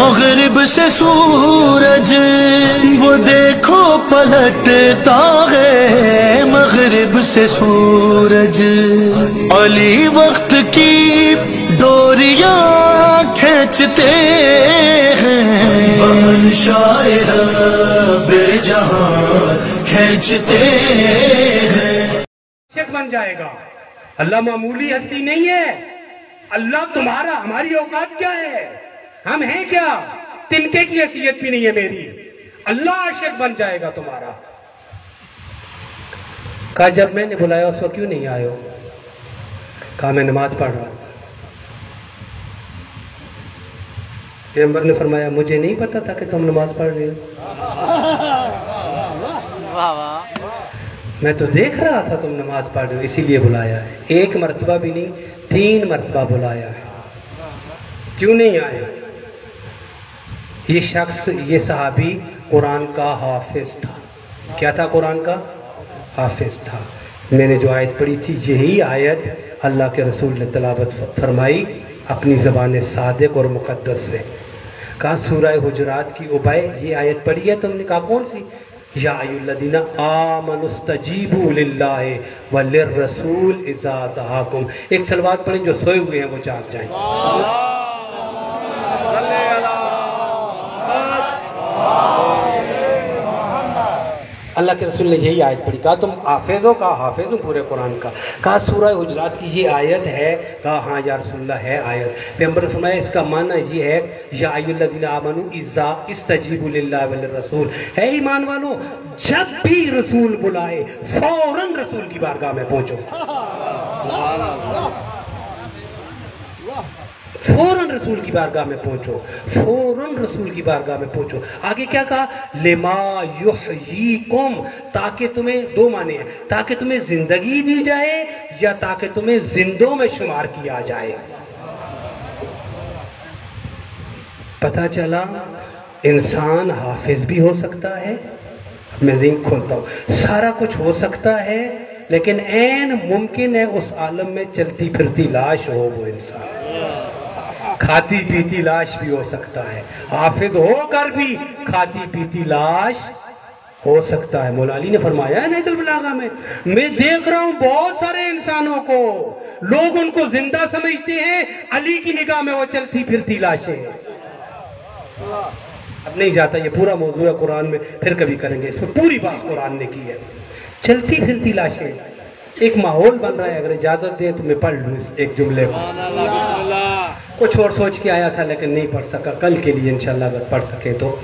مغرب سے سورج وہ دیکھو پلٹتا ہے، مغرب سے سورج علی وقت کی ڈوریاں کھینچتے ہیں، امن شاعر بے جہاں کھینچتے ہیں۔ عاشق بن جائے گا۔ اللہ معمولی ہستی نہیں ہے، اللہ تمہارا، ہماری اوقات کیا ہے، ہم ہیں کیا، تنکے کی حیثیت بھی نہیں ہے میری، اللہ عاشق بن جائے گا تمہارا۔ کہا جب میں نے بلایا اس وقت کیوں نہیں آئے ہو؟ کہا میں نماز پڑھ رہا تھا۔ پیغمبر نے فرمایا مجھے نہیں پتا تھا کہ تم نماز پڑھ رہے ہو، میں تو دیکھ رہا تھا تم نماز پڑھ رہے ہو، اسی لیے بلایا ہے۔ ایک مرتبہ بھی نہیں، 3 مرتبہ بلایا ہے، کیوں نہیں آئے؟ یہ شخص، یہ صحابی قرآن کا حافظ تھا۔ کیا تھا؟ قرآن کا حافظ تھا۔ میں نے جو آیت پڑھی تھی، یہی آیت اللہ کے رسول نے تلاوت فرمائی اپنی زبان صادق اور مقدس سے۔ کہا سورہ حجرات کی ابے یہ آیت پڑھی ہے تم نے؟ کہا کون سی؟ یا ایھا الذین آمنوا استجیبوا للہ وللرسول اذا دعاکم۔ ایک صلوات پڑھیں، جو سوئے ہوئے ہیں وہ جاگ جائیں۔ اللہ کے رسول نے یہی آیت پڑھی۔ کہا تم حافظ ہو؟ کہا حافظ ہوں پورے قرآن کا۔ کہا سورہ حجرات کی یہ آیت ہے؟ کہا ہاں یا رسول اللہ ہے آیت۔ پیغمبر نے فرمایا اس کا معنی یہ ہے یا ایھا الذین آمنوا اذا استجیبوا للہ وللرسول، ہے ایمان والو جب بھی رسول بلائے فوراً رسول کی بارگاہ میں پہنچو، فوراً رسول کی بارگاہ میں پہنچو، فوراً رسول کی بارگاہ میں پہنچو۔ آگے کیا کہا؟ لما یحییکم، تاکہ تمہیں، 2 معنی ہیں، تاکہ تمہیں زندگی دی جائے یا تاکہ تمہیں زندوں میں شمار کیا جائے۔ پتہ چلا انسان حافظ بھی ہو سکتا ہے، میں ذہن کھولتا ہوں، سارا کچھ ہو سکتا ہے، لیکن عین ممکن ہے اس عالم میں چلتی پھرتی لاش ہو وہ انسان، کھاتی پیتی لاش بھی ہو سکتا ہے، حافظ ہو کر بھی کھاتی پیتی لاش ہو سکتا ہے۔ مولا علی نے فرمایا ہے نہج البلاغہ میں دیکھ رہا ہوں بہت سارے انسانوں کو، لوگ ان کو زندہ سمجھتے ہیں، علی کی نگاہ میں وہ چلتی پھرتی لاشیں ہیں۔ اب نہیں جاتا، یہ پورا موضوع ہے قرآن میں، پھر کبھی کریں گے، اس میں پوری بات قرآن نے کی ہے۔ چلتی پھرتی لاشیں، ایک ماحول بن رہا ہے، اگر اجازت دیں تو میں پڑھ لوں اس ایک جملے کو۔ کچھ اور سوچ کے آیا تھا لیکن نہیں پڑھ سکا، کل کے لیے انشاءاللہ اگر پڑھ سکے تو۔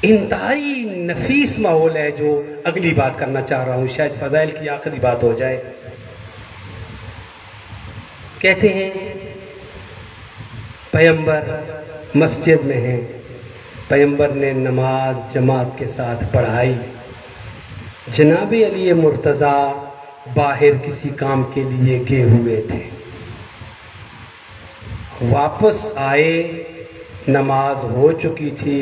انتہائی نفیس ماحول ہے جو اگلی بات کرنا چاہ رہا ہوں، شاید فضائل کی آخری بات ہو جائے۔ کہتے ہیں پیغمبر مسجد میں ہیں، پیغمبر نے نماز جماعت کے ساتھ پڑھائی، جناب علی مرتضیٰ باہر کسی کام کے لیے گئے ہوئے تھے، واپس آئے، نماز ہو چکی تھی،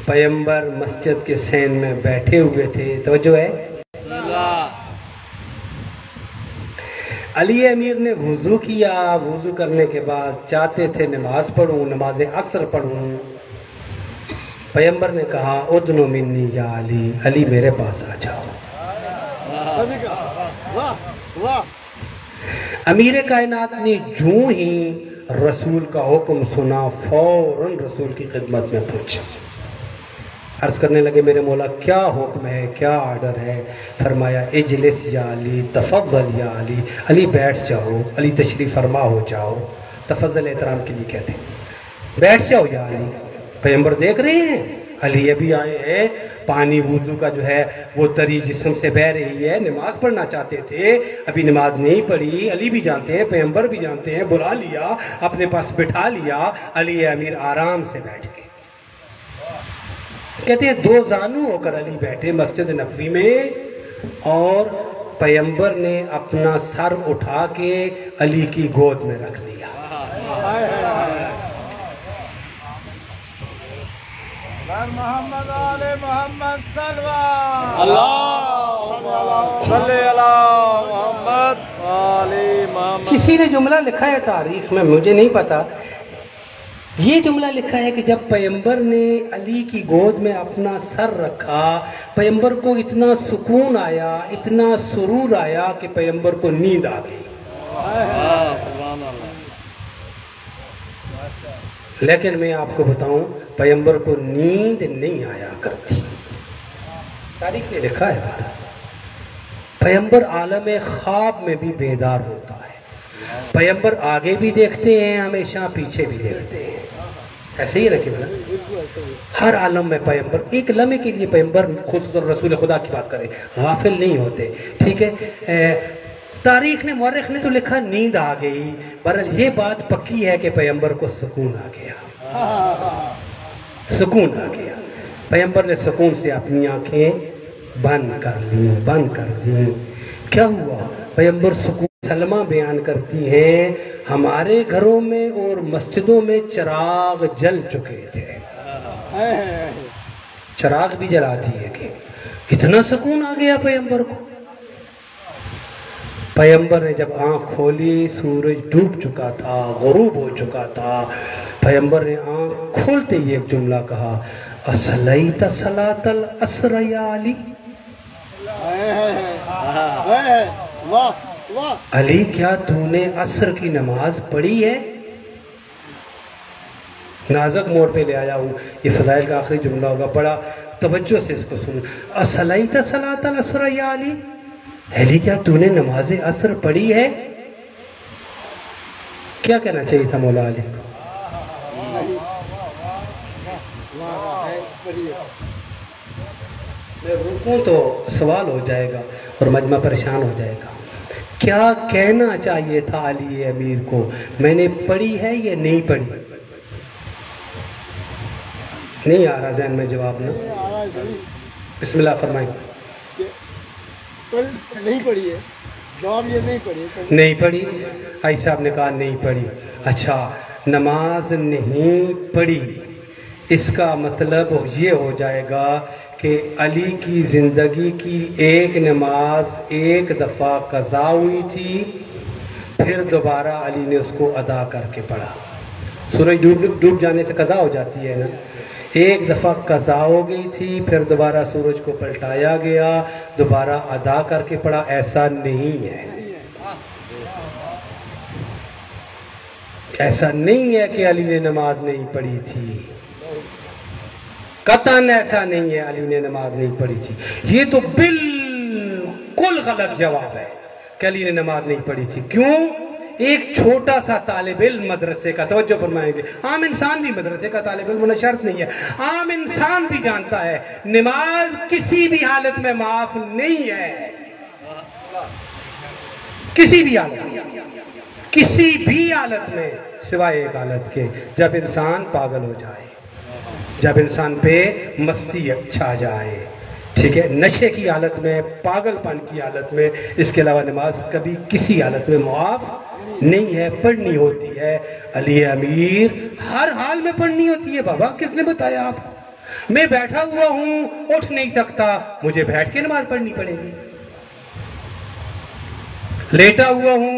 پیغمبر مسجد کے صحن میں بیٹھے ہوئے تھے، توجہ ہے، علی امیر نے وضو کیا، وضو کرنے کے بعد چاہتے تھے نماز پڑھوں، نماز عصر پڑھوں، پیغمبر نے کہا ادنو منی یا علی، علی میرے پاس آ جاؤ۔ امیر کائنات نے جو ہی رسول کا حکم سنا فوراً رسول کی خدمت میں پہنچا، عرض کرنے لگے میرے مولا کیا حکم ہے، کیا آرڈر ہے؟ فرمایا اجلس یا علی، تفضل یا علی، علی بیٹھ جاؤ، علی تشریف فرما ہو جاؤ، تفضل احترام کے لیے کہتے ہیں، بیٹھ جاؤ یا علی۔ پیغمبر دیکھ رہے ہیں علی ابھی آئے ہیں، پانی وضو کا جو ہے وہ تری جسم سے بہ رہی ہے، نماز پڑھنا چاہتے تھے، ابھی نماز نہیں پڑھی، علی بھی جانتے ہیں، پیغمبر بھی جانتے ہیں، بلا لیا، اپنے پاس بٹھا لیا، علی امیر آرام سے بیٹھ گئے۔ کہتے ہیں 2 زانو ہو کر علی بیٹھے مسجد نبوی میں، اور پیغمبر نے اپنا سر اٹھا کے علی کی گود میں رکھ لیا۔ محمد آل محمد صلوات اللہ صلی اللہ محمد آل محمد۔ کسی نے جملہ لکھا ہے تاریخ میں، مجھے نہیں پتا، یہ جملہ لکھا ہے کہ جب پیغمبر نے علی کی گود میں اپنا سر رکھا، پیغمبر کو اتنا سکون آیا، اتنا سرور آیا کہ پیغمبر کو نیند آ گئی۔ لیکن میں آپ کو بتاؤں، پیغمبر کو نیند نہیں آیا کرتی۔ تاریخ نے لکھا ہے پیغمبر عالم خواب میں بھی بیدار ہوتا ہے۔ پیغمبر آگے بھی دیکھتے ہیں، ہمیشہ پیچھے بھی دیکھتے ہیں۔ ایسے ہی رکھے ہر عالم میں پیغمبر، ایک لمحے کے لیے پیغمبر خود رسول خدا کی بات کریں، غافل نہیں ہوتے، ٹھیک ہے۔ تاریخ نے، مورخ نے تو لکھا نیند آ گئی، بہرحال یہ بات پکی ہے کہ پیغمبر کو سکون آ گیا، سکون آ گیا۔ پیغمبر نے سکون سے اپنی آنکھیں بند کر دیں۔ کیا ہوا؟ پیغمبر سکون سلمہ بیان کرتی ہیں، ہمارے گھروں میں اور مسجدوں میں چراغ جل چکے تھے، چراغ بھی جلاتی ہے کہ اتنا سکون آ گیا پیغمبر کو۔ پیغمبر نے جب آنکھ کھولی، سورج ڈوب چکا تھا، غروب ہو چکا تھا۔ پیغمبر نے آنکھ کھولتے ہی ایک جملہ کہا، اصلیت صلاۃ العصر یا علی؟ علی کیا تو نے عصر کی نماز پڑھی ہے؟ نازک موڑ پہ لے آیا ہوں، یہ فضائل کا آخری جملہ ہوگا، بڑا توجہ سے اس کو سنو۔ اصلیت صلاۃ العصر یا علی؟ علی کیا تو نے نماز عصر پڑھی ہے؟ کیا کہنا چاہیے تھا مولا علی کو؟ میں رکوں تو سوال ہو جائے گا اور مجمع پریشان ہو جائے گا۔ کیا کہنا چاہیے تھا علی امیر کو؟ میں نے پڑھی ہے یا نہیں پڑھی؟ نہیں آ رہا ذہن میں جواب نا؟ بسم اللہ فرمائیں۔ نہیں پڑھی ہے، جواب یہ نہیں پڑھی ہے۔ نہیں پڑھی؟ آئی صاحب نے کہا نہیں پڑھی۔ اچھا، نماز نہیں پڑھی، اس کا مطلب یہ ہو جائے گا کہ علی کی زندگی کی ایک نماز ایک دفعہ قضا ہوئی تھی، پھر دوبارہ علی نے اس کو ادا کر کے پڑھا۔ سورج ڈوب جانے سے قضا ہو جاتی ہے نا، ایک دفعہ قضا ہو گئی تھی، پھر دوبارہ سورج کو پلٹایا گیا، دوبارہ ادا کر کے پڑھا۔ ایسا نہیں ہے، ایسا نہیں ہے کہ علی نے نماز نہیں پڑھی تھی، قطعاً ایسا نہیں ہے علی نے نماز نہیں پڑھی تھی۔ یہ تو بالکل غلط جواب ہے کہ علی نے نماز نہیں پڑھی تھی۔ کیوں؟ ایک چھوٹا سا طالب علم مدرسے کا، توجہ فرمائیں گے، عام انسان بھی مدرسے کا طالب علم ہونا شرط نہیں ہے، عام انسان بھی جانتا ہے نماز کسی بھی حالت میں معاف نہیں ہے، کسی بھی حالت میں سوائے ایک حالت کے، جب انسان پاگل ہو جائے، جب انسان پہ مستی چھا جائے، ٹھیک ہے، نشے کی حالت میں، پاگل پن کی حالت میں، اس کے علاوہ نماز کبھی کسی حالت میں معاف نہیں ہے، پڑھنی ہوتی ہے۔ علی امیر ہر حال میں پڑھنی ہوتی ہے۔ بابا کس نے بتایا آپ کو؟ میں بیٹھا ہوا ہوں، اٹھ نہیں سکتا، مجھے بیٹھ کے نماز پڑھنی پڑے گی۔ لیٹا ہوا ہوں،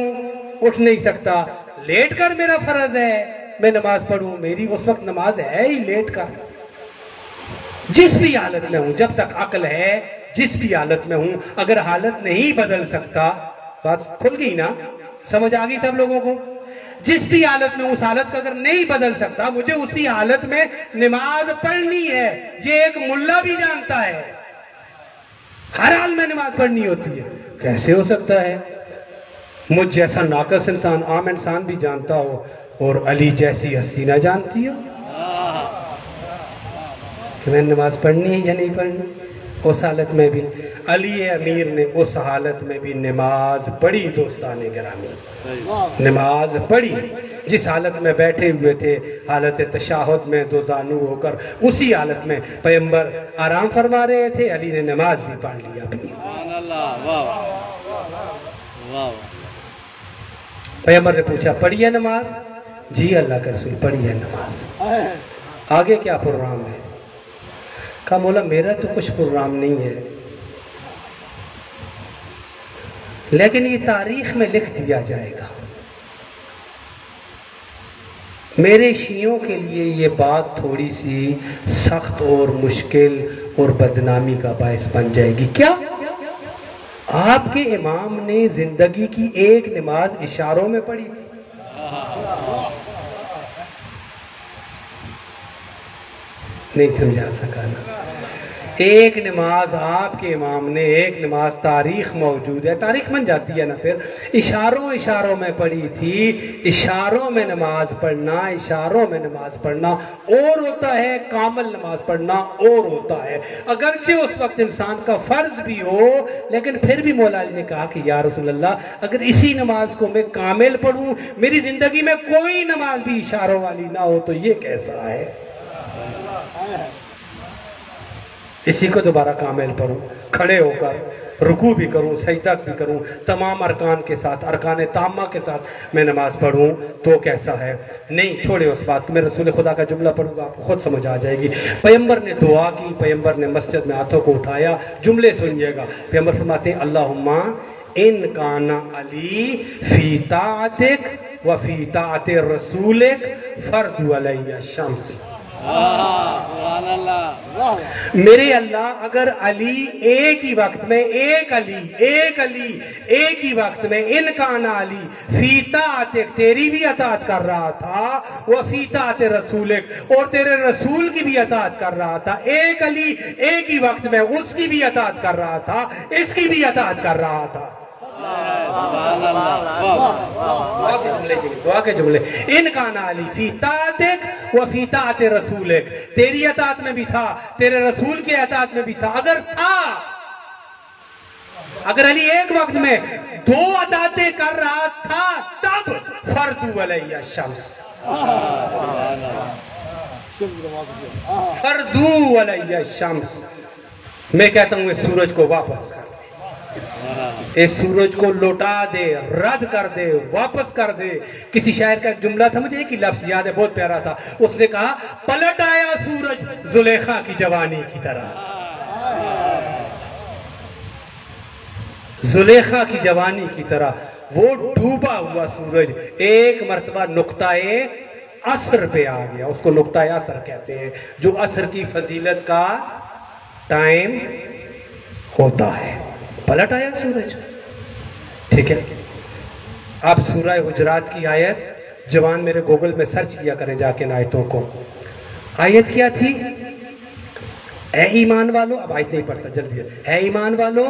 اٹھ نہیں سکتا، لیٹ کر میرا فرض ہے میں نماز پڑھوں، میری اس وقت نماز ہے ہی لیٹ کر۔ جس بھی حالت میں ہوں، جب تک عقل ہے، جس بھی حالت میں ہوں، اگر حالت نہیں بدل سکتا، بات کھل گئی نا، سمجھ آگئی سب لوگوں کو؟ جس بھی حالت میں، اس حالت کو اگر نہیں بدل سکتا، مجھے اسی حالت میں نماز پڑھنی ہے۔ یہ ایک ملا بھی جانتا ہے، ہر حال میں نماز پڑھنی ہوتی ہے۔ کیسے ہو سکتا ہے مجھ جیسا ناقص انسان، عام انسان بھی جانتا ہو اور علی جیسی ہستی نہ جانتی ہو کہ میں نماز پڑھنی ہے یا نہیں پڑھنی؟ اس حالت میں بھی علی امیر نے اس حالت میں بھی نماز پڑھی۔ دوستان گرامی، نماز پڑھی، جس حالت میں بیٹھے ہوئے تھے، حالت تشہد میں دو زانو ہو کر، اسی حالت میں پیغمبر آرام فرما رہے تھے، علی نے نماز بھی پڑھ لی اپنی۔ پیغمبر نے پوچھا پڑھی ہے نماز؟ جی اللہ کے رسول پڑھی ہے نماز، آگے کیا پروگرام ہے؟ کہا مولا میرا تو کچھ پروگرام نہیں ہے، لیکن یہ تاریخ میں لکھ دیا جائے گا، میرے شیعوں کے لیے یہ بات تھوڑی سی سخت اور مشکل اور بدنامی کا باعث بن جائے گی. کیا آپ کے امام نے زندگی کی ایک نماز اشاروں میں پڑھی تھی؟ نہیں سمجھا سکا نا. ایک نماز آپ کے امام نے، ایک نماز تاریخ موجود ہے، تاریخ بن جاتی ہے نا پھر، اشاروں میں پڑھی تھی. اشاروں میں نماز پڑھنا، اشاروں میں نماز پڑھنا اور ہوتا ہے، کامل نماز پڑھنا اور ہوتا ہے. اگرچہ اس وقت انسان کا فرض بھی ہو، لیکن پھر بھی مولا علی نے کہا کہ یا رسول اللہ اگر اسی نماز کو میں کامل پڑھوں، میری زندگی میں کوئی نماز بھی اشاروں والی نہ ہو تو یہ کیسا ہے؟ اسی کو دوبارہ کامل پڑھوں، کھڑے ہو کر رکوع بھی کروں، سجدہ بھی کروں، تمام ارکان کے ساتھ، ارکان تامہ کے ساتھ میں نماز پڑھوں تو کیسا ہے؟ نہیں، چھوڑے اس بات کو. میں رسول خدا کا جملہ پڑھوں گا، آپ کو خود سمجھ آ جائے گی. پیغمبر نے دعا کی، پیغمبر نے مسجد میں ہاتھوں کو اٹھایا. جملے سنیے گا. پیغمبر فرماتے ہیں اللہم ان کان علی فی طاعتک و فی طاعت رسولک فرض علی الشمس. میرے اللہ اگر علی ایک ہی وقت میں، ایک ہی وقت میں، ان کان علی فی طاعتک تیری بھی اطاعت کر رہا تھا، و فی طاعت رسولک اور تیرے رسول کی بھی اطاعت کر رہا تھا. ایک علی ایک ہی وقت میں اس کی بھی اطاعت کر رہا تھا، اس کی بھی اطاعت کر رہا تھا. دعا کے جملے. ان کان علی فی طاعتک و فی طاعت رسولک، تیری اطاعت میں بھی تھا، تیرے رسول کے اطاعت میں بھی تھا. اگر علی ایک وقت میں دو اطاعتیں کر رہا تھا تب فرض علی الشمس، فرض علی الشمس. میں کہتا ہوں اس سورج کو واپس کر، اس سورج کو لوٹا دے، رد کر دے، واپس کر دے. کسی شاعر کا ایک جملہ تھا، مجھے ایک ہی لفظ یاد ہے، بہت پیارا تھا. اس نے کہا پلٹ آیا سورج زلیخا کی جوانی کی طرح. زلیخا کی جوانی کی طرح وہ ڈوبا ہوا سورج ایک مرتبہ نقطۂ عصر پہ آ گیا. اس کو نقطۂ عصر کہتے ہیں، جو عصر کی فضیلت کا ٹائم ہوتا ہے. پلٹ آیا سورج. ٹھیک ہے، آپ سورہ حجرات کی آیت جوان میرے گوگل میں سرچ کیا کریں جا کے ان آیتوں کو. آیت کیا تھی؟ اے ایمان والو، اب آیت نہیں پڑھتا جلدی ہے. اے ایمان والو،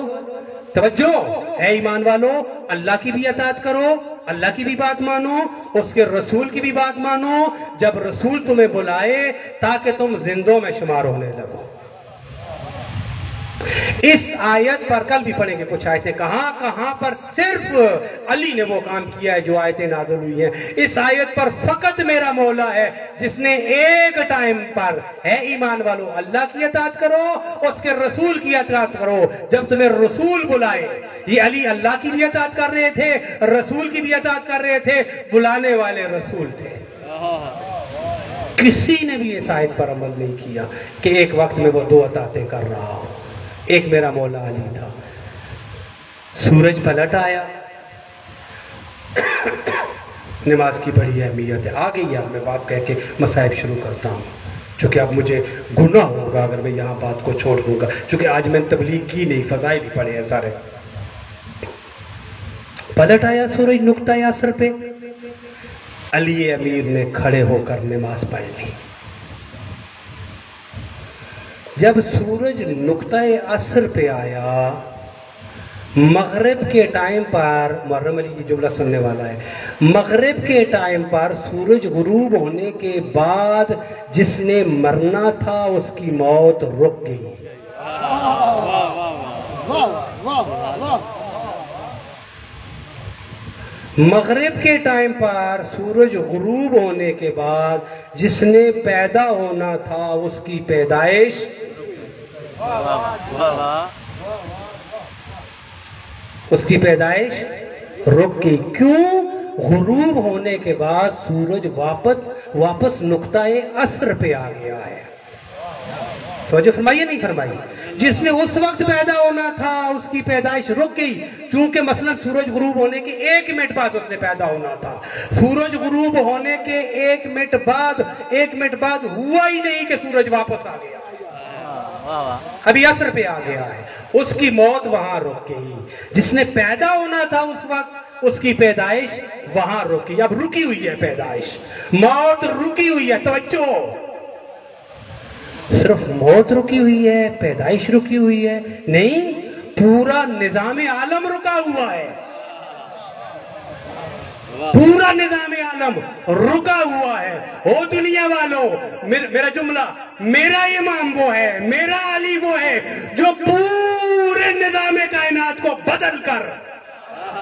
توجہ، اے ایمان والو اللہ کی بھی اطاعت کرو، اللہ کی بھی بات مانو، اس کے رسول کی بھی بات مانو جب رسول تمہیں بلائے تاکہ تم زندوں میں شمار ہونے لگو. اس آیت پر کل بھی پڑھیں گے کچھ آیتیں، کہاں پر صرف علی نے وہ کام کیا ہے جو آیتیں نازل ہوئی ہیں. اس آیت پر فقط میرا مولا ہے جس نے ایک ٹائم پر ہے ایمان والو اللہ کی اطاعت کرو، اس کے رسول کی اطاعت کرو. جب تمہیں رسول بلائے، یہ علی اللہ کی بھی اطاعت کر رہے تھے، رسول کی بھی اطاعت کر رہے تھے، بلانے والے رسول تھے. کسی نے بھی اس آیت پر عمل نہیں کیا کہ ایک وقت میں وہ دو اطاعتیں کر رہا ہو. ایک میرا مولا علی تھا. سورج پلٹ آیا. نماز کی بڑی اہمیت ہے. آ گئی اب میں بات کہہ کے مصائب شروع کرتا ہوں، چونکہ اب مجھے گناہ ہوگا اگر میں یہاں بات کو چھوڑ دوں گا، چونکہ آج میں تبلیغ کی نہیں، فضائل ہی پڑھے ہیں سارے. پلٹ آیا سورج نقطۂ عصر پہ. علی امیر نے کھڑے ہو کر نماز پڑھ لی. جب سورج نقطۂ عصر پہ آیا، مغرب کے ٹائم پر، محرم علی یہ جملہ سننے والا ہے، مغرب کے ٹائم پر سورج غروب ہونے کے بعد جس نے مرنا تھا اس کی موت رک گئی. مغرب کے ٹائم پر سورج غروب ہونے کے بعد جس نے پیدا ہونا تھا اس کی پیدائش رک گئی. کیوں؟ غروب ہونے کے بعد سورج واپس نقطۂ عصر پہ آ گیا ہے. توجہ فرمائیے نہیں فرمائی؟ جس نے اس وقت پیدا ہونا تھا اس کی پیدائش رک گئی، چونکہ مثلا سورج غروب ہونے کے 1 منٹ بعد اس نے پیدا ہونا تھا، سورج غروب ہونے کے 1 منٹ بعد ہوا ہی نہیں کہ سورج واپس آ گیا، ابھی عصر پہ آ گیا ہے، اس کی موت وہاں رک گئی۔ جس نے پیدا ہونا تھا اس وقت اس کی پیدائش وہاں رکی، اب رکی ہوئی ہے پیدائش، موت رکی ہوئی ہے۔ توجہ، صرف موت رکی ہوئی ہے، پیدائش رکی ہوئی ہے نہیں، پورا نظام عالم رکا ہوا ہے، پورا نظام عالم رکا ہوا ہے۔ او دنیا والوں، میرا جملہ، میرا امام وہ ہے، میرا علی وہ ہے جو پورے نظام کائنات کو بدل کر،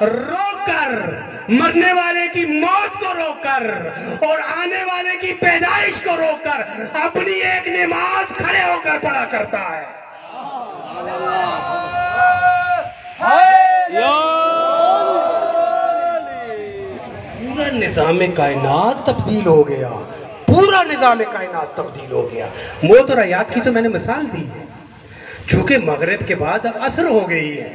روک کر، مرنے والے کی موت کو روک کر اور آنے والے کی پیدائش کو روک کر اپنی ایک نماز کھڑے ہو کر پڑھا کرتا ہے۔ پورا نظام کائنات تبدیل ہو گیا، پورا نظام کائنات تبدیل ہو گیا۔ موت اور حیات کی تو میں نے مثال دی ہے، چونکہ مغرب کے بعد اب عصر ہو گئی ہے،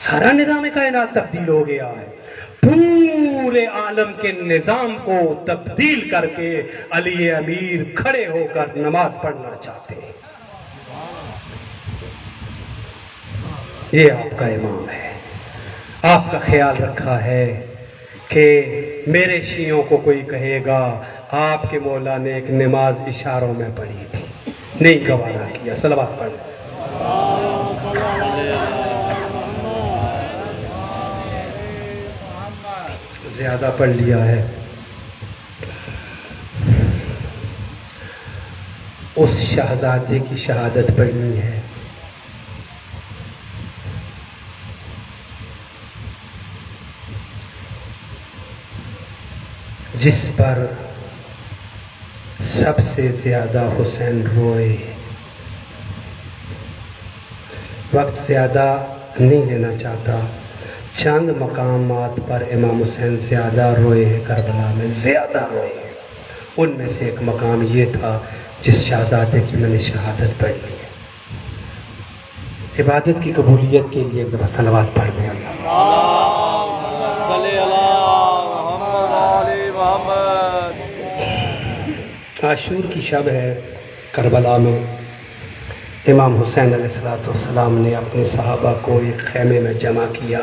سارا نظام کائنات تبدیل ہو گیا ہے۔ پورے عالم کے نظام کو تبدیل کر کے علی امیر کھڑے ہو کر نماز پڑھنا چاہتے ہیں۔ یہ آپ کا امام ہے، آپ کا خیال رکھا ہے کہ میرے شیعوں کو کوئی کہے گا آپ کے مولا نے ایک نماز اشاروں میں پڑھی تھی، نہیں گوارا کیا۔ صلوات پڑھ، زیادہ پڑھ لیا ہے۔ اس شہزادے کی شہادت پڑھنی ہے، جس پر سب سے زیادہ حسین روئے۔ وقت زیادہ نہیں لینا چاہتا، چند مقامات پر امام حسین زیادہ روئے ہیں، کربلا میں زیادہ روئے ہیں۔ ان میں سے ایک مقام یہ تھا جس شہزادے کی میں نے شہادت پڑھی ہے۔ عبادت کی قبولیت کے لیے ایک دفعہ صلوات پڑھ دیں۔ عاشور کی شب ہے، کربلا میں امام حسین علیہ السلام نے اپنے صحابہ کو ایک خیمے میں جمع کیا۔